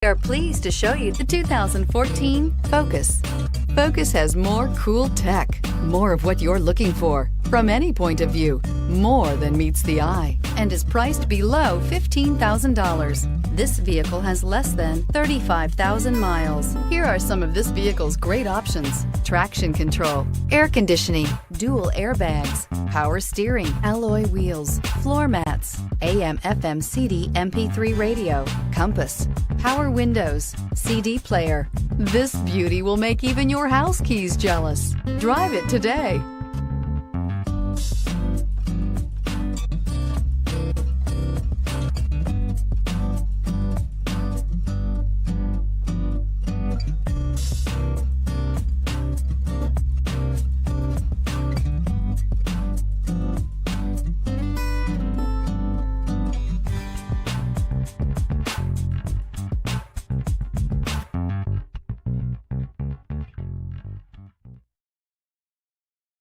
We are pleased to show you the 2014 Focus. Focus has more cool tech, more of what you're looking for. From any point of view, more than meets the eye, and is priced below $15,000. This vehicle has less than 35,000 miles. Here are some of this vehicle's great options: traction control, air conditioning, dual airbags, power steering, alloy wheels, floor mats, AM/FM CD MP3 radio, compass, power windows, CD player. This beauty will make even your house keys jealous. Drive it today.